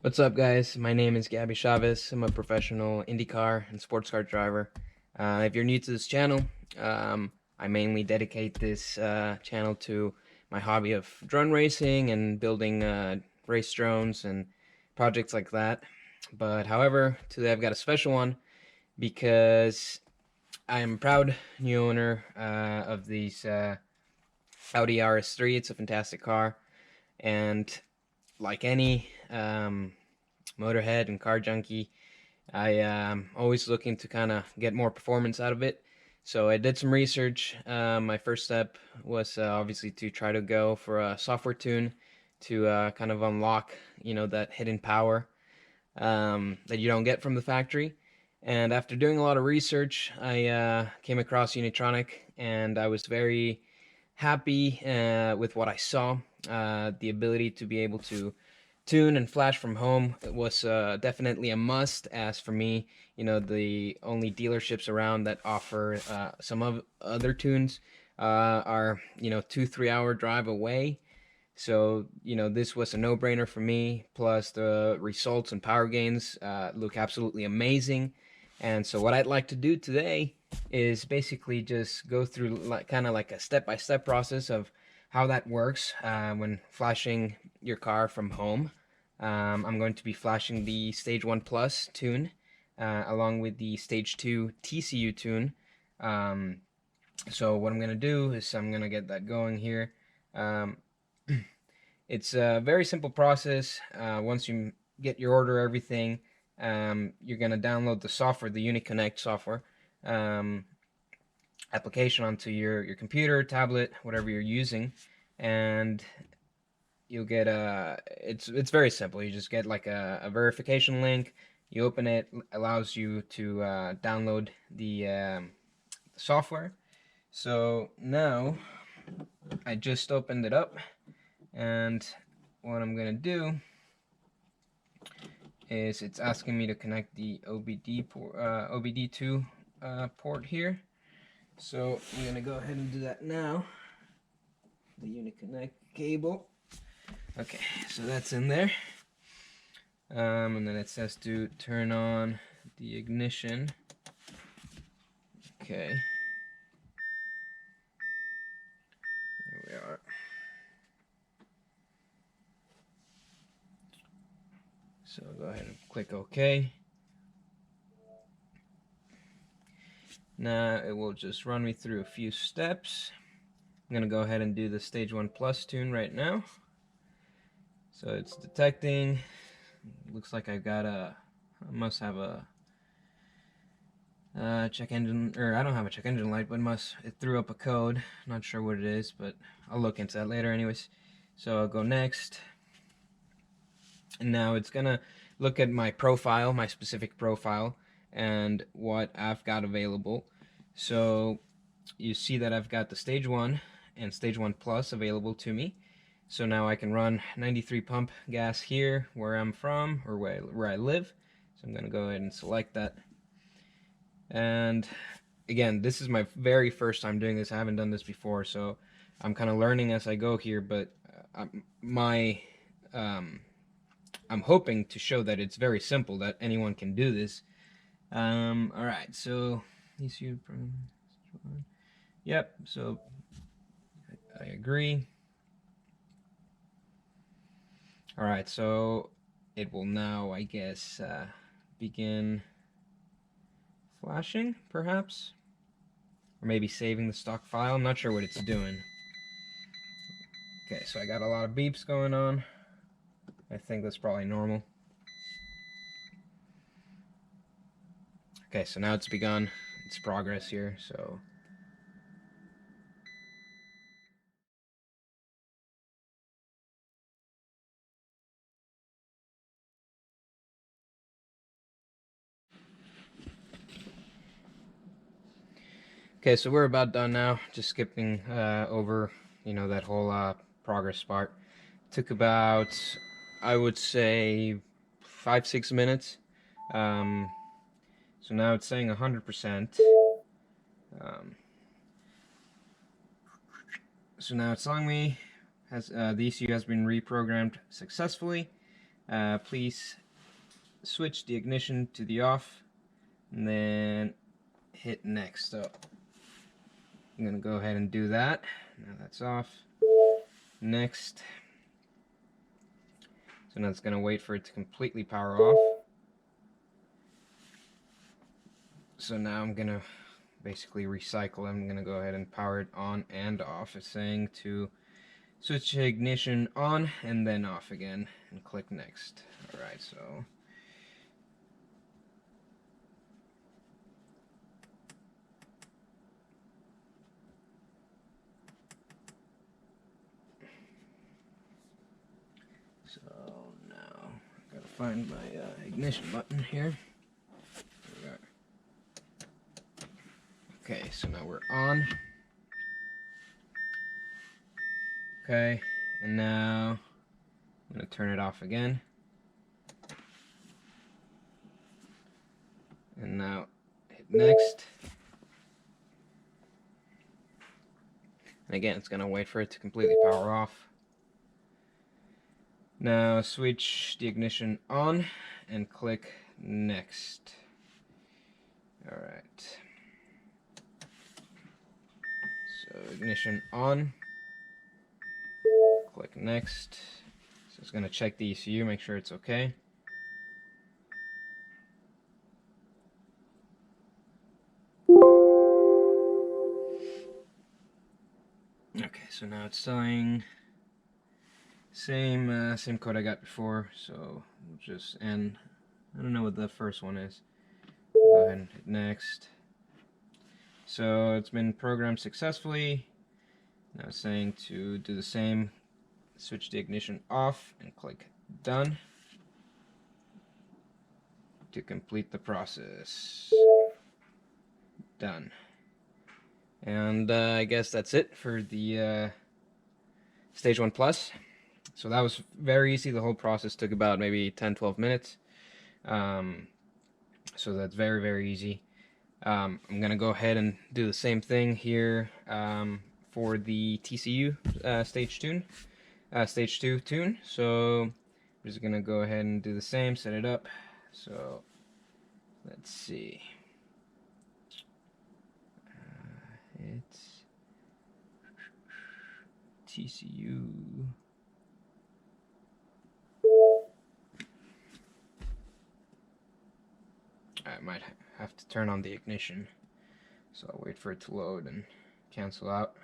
What's up, guys? My name is Gabby Chavez. I'm a professional IndyCar and sports car driver. If you're new to this channel, I mainly dedicate this channel to my hobby of drone racing and building race drones and projects like that. But however, today I've got a special one because I am a proud new owner of these Audi RS3. It's a fantastic car, and like any motorhead and car junkie, I am always looking to kind of get more performance out of it. So I did some research. My first step was obviously to try to go for a software tune to kind of unlock, that hidden power that you don't get from the factory. And after doing a lot of research, I came across Unitronic, and I was very happy with what I saw. The ability to be able to tune and flash from home was definitely a must. As for me, the only dealerships around that offer some of other tunes are 2-3 hour drive away. So, this was a no-brainer for me. Plus, the results and power gains look absolutely amazing. And so, what I'd like to do today is basically just go through kind of like a step-by-step process of how that works when flashing your car from home. I'm going to be flashing the Stage 1 Plus tune along with the Stage 2 TCU tune. Um, so, what I'm going to do is I'm going to get that going here. Um, It's a very simple process. Once you get your order, everything, you're gonna download the software, the Uniconnect software um, application onto your computer, tablet, whatever you're using, and you'll get a. It's very simple. You just get like a verification link. You open it, allows you to download the software. So now I just opened it up, and what I'm gonna do is it's asking me to connect the OBD2 port here. So I'm gonna go ahead and do that now. The Uniconnect cable. Okay, so that's in there. And then it says to turn on the ignition. Okay. Here we are. So go ahead and click OK. Now it will just run me through a few steps. I'm gonna go ahead and do the Stage 1 Plus tune right now. So it's detecting. Looks like I've got I must have a check engine, or I don't have a check engine light, but it threw up a code. Not sure what it is, but I'll look into that later anyways. So I'll go next. And now it's gonna look at my profile, my specific profile, and what I've got available. So you see that I've got the Stage 1 and Stage 1 Plus available to me. So now I can run 93 pump gas here where I'm from, or where I live. So I'm gonna go ahead and select that. And again, this is my very first time doing this. I haven't done this before, so I'm kind of learning as I go here, but my I'm hoping to show that it's very simple, that anyone can do this. All right, so yep, so I agree. All right, so it will now, I guess, begin flashing, perhaps? Or maybe saving the stock file. I'm not sure what it's doing. Okay, so I got a lot of beeps going on. I think that's probably normal. Okay, so now it's begun its progress here, so... Okay, so we're about done now. Just skipping over, that whole progress part. Took about, I would say, 5-6 minutes. So now it's saying 100%. So now it's telling me the ECU has been reprogrammed successfully. please switch the ignition to the off and then hit next. So I'm going to go ahead and do that. Now that's off. Next. So now it's going to wait for it to completely power off. So now I'm going to basically recycle. I'm going to go ahead and power it on and off. It's saying to switch the ignition on and then off again and click next. Alright, so now I gotta find my ignition button here. Okay, so now we're on. Okay, and now I'm going to turn it off again. And now hit next. And again, it's going to wait for it to completely power off. Now switch the ignition on and click next. Alright. So ignition on. Click next. So it's going to check the ECU, make sure it's okay. Okay, so now it's telling same code I got before, so we'll just end. I don't know what the first one is. Go ahead and hit next. So it's been programmed successfully. Now it's saying to do the same. Switch the ignition off and click done to complete the process. Done. And I guess that's it for the Stage 1 Plus. So that was very easy. The whole process took about maybe 10-12 minutes. So that's very, very easy. I'm going to go ahead and do the same thing here for the TCU Stage 2 tune. So I'm just going to go ahead and do the same, set it up. So let's see. It's TCU. I might have to turn on the ignition, so I'll wait for it to load and cancel out.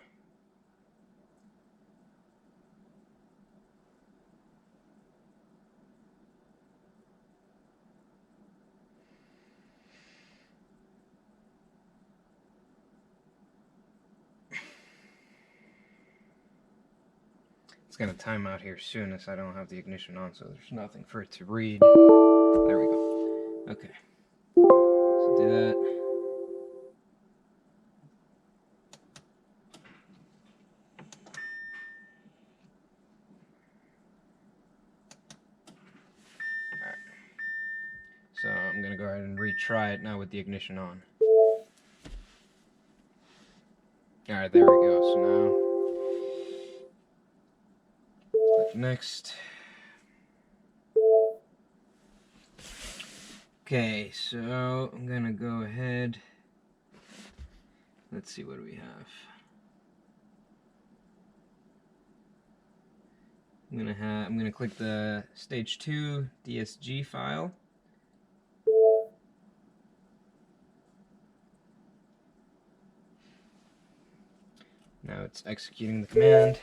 It's gonna time out here soon as I don't have the ignition on, so there's nothing for it to read. There we go. Okay. So do that. Alright. So I'm gonna go ahead and retry it now with the ignition on. Alright, there we go. So now click next. Okay, so I'm gonna go ahead. Let's see, what do we have? I'm gonna click the Stage 2 DSG file. Now it's executing the command.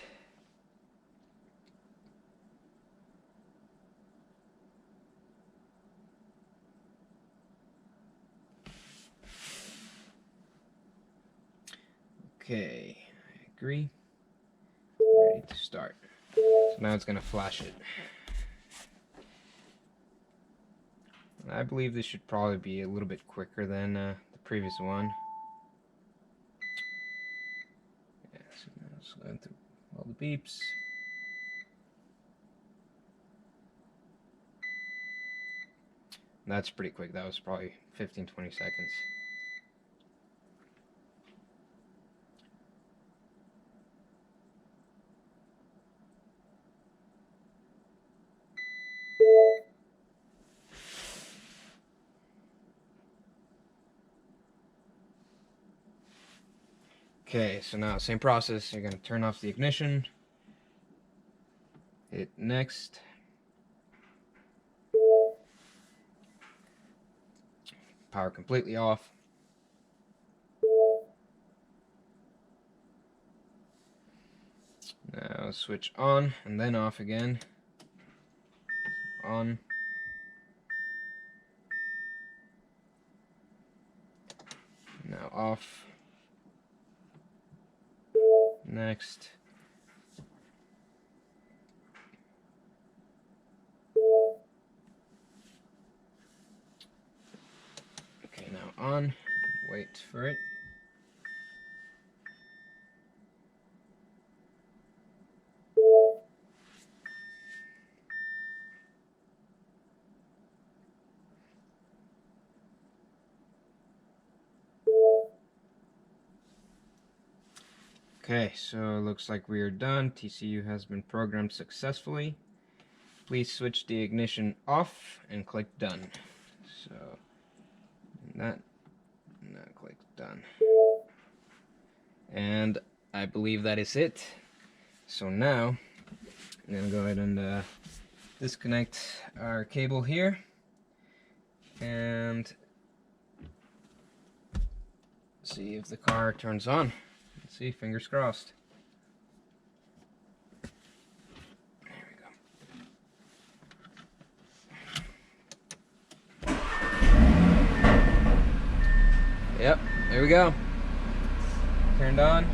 Okay, I agree. Ready to start. So now it's going to flash it. I believe this should probably be a little bit quicker than the previous one. Yeah, so now it's going through all the beeps. That's pretty quick. That was probably 15-20 seconds. Okay, so now same process. You're gonna turn off the ignition, hit next, power completely off. Now switch on and then off again. On. Now off. Next. Okay, now on. Wait for it. Okay, so it looks like we are done. TCU has been programmed successfully. Please switch the ignition off and click done. So, now click done. And I believe that is it. So now, I'm gonna go ahead and disconnect our cable here. And see if the car turns on. Let's see, fingers crossed. There we go. Yep, there we go. Turned on.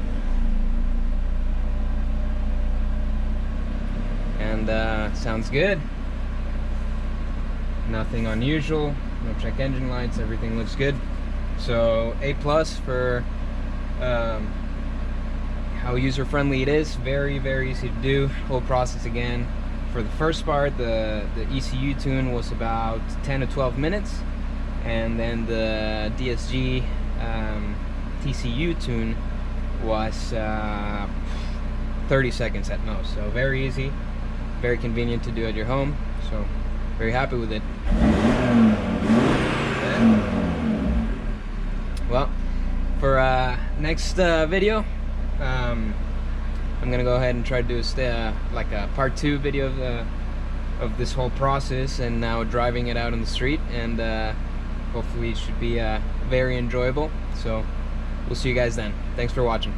And sounds good. Nothing unusual, no check engine lights, everything looks good. So A+ for how user-friendly it is. Very, very easy to do. Whole process again. For the first part, the ECU tune was about 10 to 12 minutes, and then the DSG TCU tune was 30 seconds at most. So very easy, very convenient to do at your home. So very happy with it. Well, for next video, I'm gonna go ahead and try to do like a part 2 video of this whole process, and now driving it out on the street, and hopefully it should be very enjoyable. So we'll see you guys then. Thanks for watching.